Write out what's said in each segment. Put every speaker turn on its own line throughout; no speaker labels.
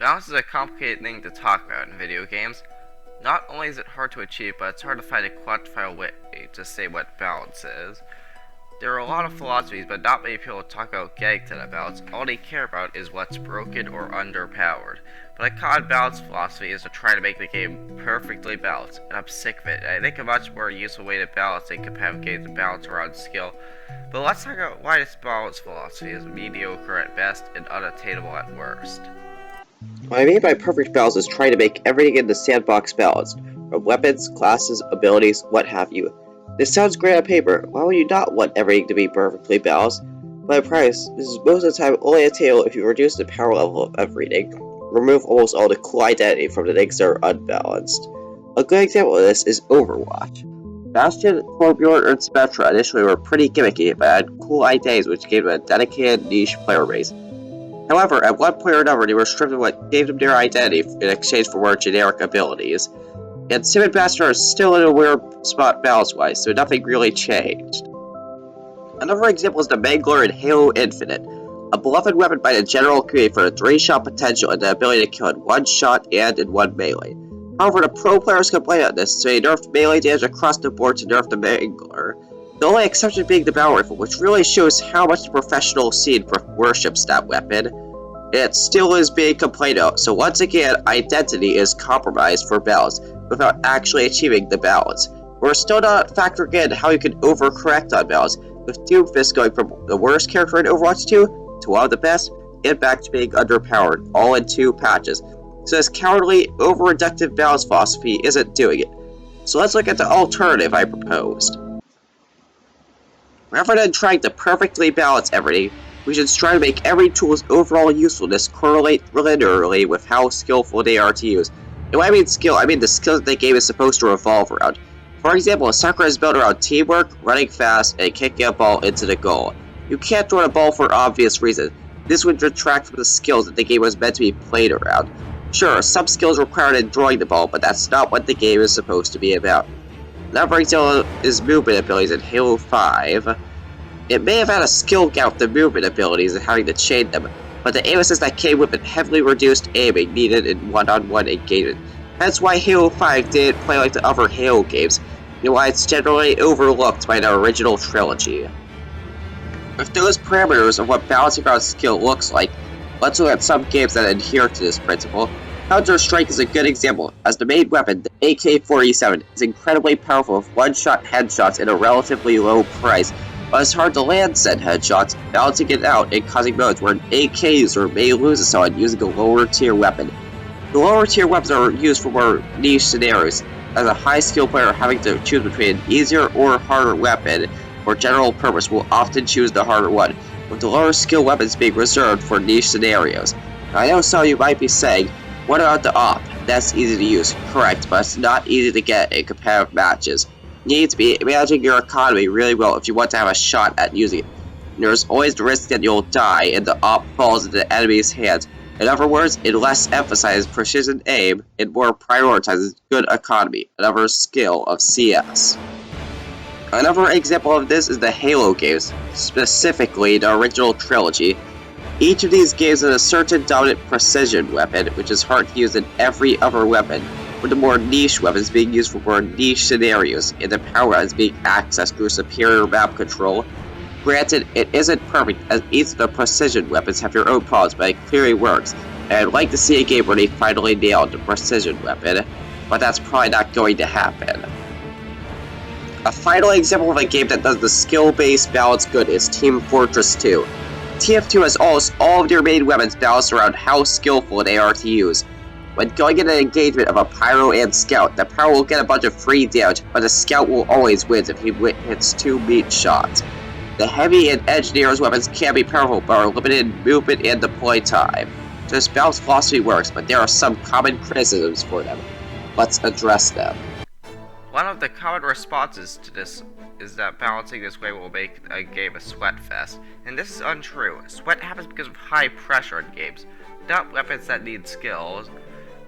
Balance is a complicated thing to talk about in video games. Not only is it hard to achieve, but it's hard to find a quantifiable way to say what balance is. There are a lot of philosophies, but not many people talk about getting to that balance. All they care about is what's broken or underpowered. But a common balance philosophy is to try to make the game perfectly balanced, and I'm sick of it. I think a much more useful way to balancing competitive games is balance around skill. But let's talk about why this balance philosophy is mediocre at best and unattainable at worst.
What I mean by perfect balance is trying to make everything in the sandbox balanced, from weapons, classes, abilities, what have you. This sounds great on paper. Why would you not want everything to be perfectly balanced? But in practice, this is most of the time only attainable if you reduce the power level of everything. Remove almost all the cool identity from the things that are unbalanced. A good example of this is Overwatch. Bastion, Torbjorn, and Spectra initially were pretty gimmicky, but had cool identities which gave them a dedicated niche player base. However, at one point or another, they were stripped of what gave them their identity in exchange for more generic abilities. And Sim and Bastion are still in a weird spot balance-wise, so nothing really changed. Another example is the Mangler in Halo Infinite, a beloved weapon by the general community for the 3-shot potential and the ability to kill in one shot and in one melee. However, the pro players complained about this, so they nerfed melee damage across the board to nerf the Mangler. The only exception being the Battle Rifle, which really shows how much the professional scene worships that weapon. It still is being complained of, so once again, identity is compromised for balance, without actually achieving the balance. We're still not factoring in how you can overcorrect on balance, with Doomfist going from the worst character in Overwatch 2 to one of the best, and back to being underpowered, all in 2 patches. So this cowardly, over-reductive balance philosophy isn't doing it. So let's look at the alternative I proposed. Rather than trying to perfectly balance everything, we should try to make every tool's overall usefulness correlate linearly with how skillful they are to use. And when I mean skill, I mean the skills that the game is supposed to revolve around. For example, soccer is built around teamwork, running fast, and kicking a ball into the goal. You can't throw a ball for obvious reasons. This would detract from the skills that the game was meant to be played around. Sure, some skills required in throwing the ball, but that's not what the game is supposed to be about. Another example is movement abilities in Halo 5. It may have had a skill gap with the movement abilities and having to chain them, but the aim assist that came with it heavily reduced aiming needed in one-on-one engagement. That's why Halo 5 didn't play like the other Halo games, and why it's generally overlooked by the original trilogy. With those parameters of what balancing out skill looks like, let's look at some games that adhere to this principle. Counter-Strike is a good example, as the main weapon, the AK-47, is incredibly powerful with one-shot headshots at a relatively low price, but it's hard to land said headshots, balancing it out and causing modes where an AK user may lose someone using a lower tier weapon. The lower tier weapons are used for more niche scenarios, as a high skill player having to choose between an easier or harder weapon for general purpose will often choose the harder one, with the lower skill weapons being reserved for niche scenarios. Now, I know some of you might be saying, what about the AWP? That's easy to use, correct, but it's not easy to get in competitive matches. You need to be managing your economy really well if you want to have a shot at using it. And there's always the risk that you'll die and the AWP falls into the enemy's hands. In other words, it less emphasizes precision aim and more prioritizes good economy, another skill of CS. Another example of this is the Halo games, specifically the original trilogy. Each of these games has a certain dominant precision weapon, which is hard to use in every other weapon, with the more niche weapons being used for more niche scenarios, and the power as being accessed through superior map control. Granted, it isn't perfect, as each of the precision weapons have their own problems, but it clearly works, and I'd like to see a game where they finally nailed the precision weapon, but that's probably not going to happen. A final example of a game that does the skill-based balance good is Team Fortress 2. TF2 has almost all of their main weapons balanced around how skillful they are to use. When going in an engagement of a Pyro and Scout, the Pyro will get a bunch of free damage, but the Scout will always win if he hits 2 meat shots. The Heavy and Engineer's weapons can be powerful, but are limited in movement and deploy time. This balance philosophy works, but there are some common criticisms for them. Let's address them.
One of the common responses to this is that balancing this way will make a game a sweat fest, and this is untrue. Sweat happens because of high pressure in games, not weapons that need skills.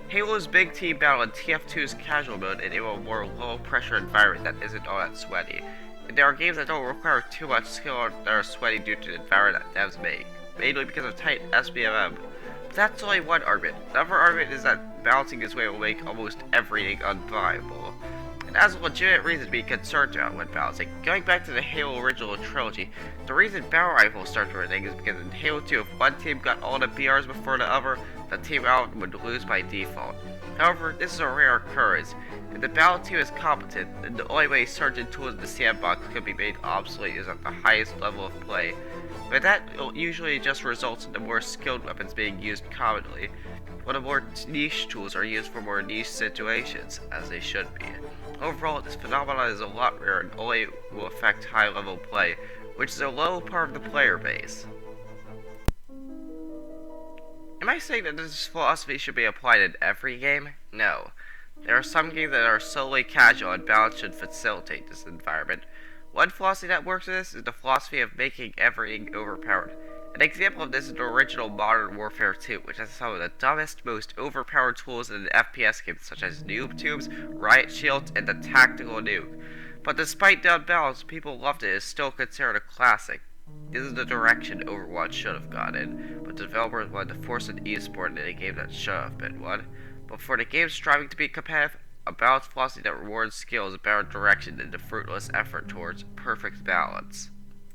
Halo's big team battle and TF2's casual mode enable a more low pressure environment that isn't all that sweaty. And there are games that don't require too much skill that are sweaty due to the environment that devs make, mainly because of tight SBMM That's only one argument. Another argument is that balancing this way will make almost everything unviable. And has a legitimate reason to be concerned about when balancing. Going back to the Halo original trilogy, the reason battle rifles start running is because in Halo 2, if one team got all the BRs before the other, the team out would lose by default. However, this is a rare occurrence. If the battle team is competent, then the only way certain tools in the sandbox could be made obsolete is at the highest level of play. But that usually just results in the more skilled weapons being used commonly, while the more niche tools are used for more niche situations, as they should be. Overall, this phenomenon is a lot rarer and only will affect high-level play, which is a low part of the player base. Am I saying that this philosophy should be applied in every game? No. There are some games that are solely casual and balance should facilitate this environment. One philosophy that works with this is the philosophy of making everything overpowered. An example of this is the original Modern Warfare 2, which has some of the dumbest, most overpowered tools in an FPS game, such as noob tubes, riot shields, and the tactical nuke. But despite the unbalance, people loved it and is still considered a classic. This is the direction Overwatch should have gone in, but the developers wanted to force an esport in a game that should have been one. But for the game striving to be competitive, a balanced philosophy that rewards skill is a better direction than the fruitless effort towards perfect balance.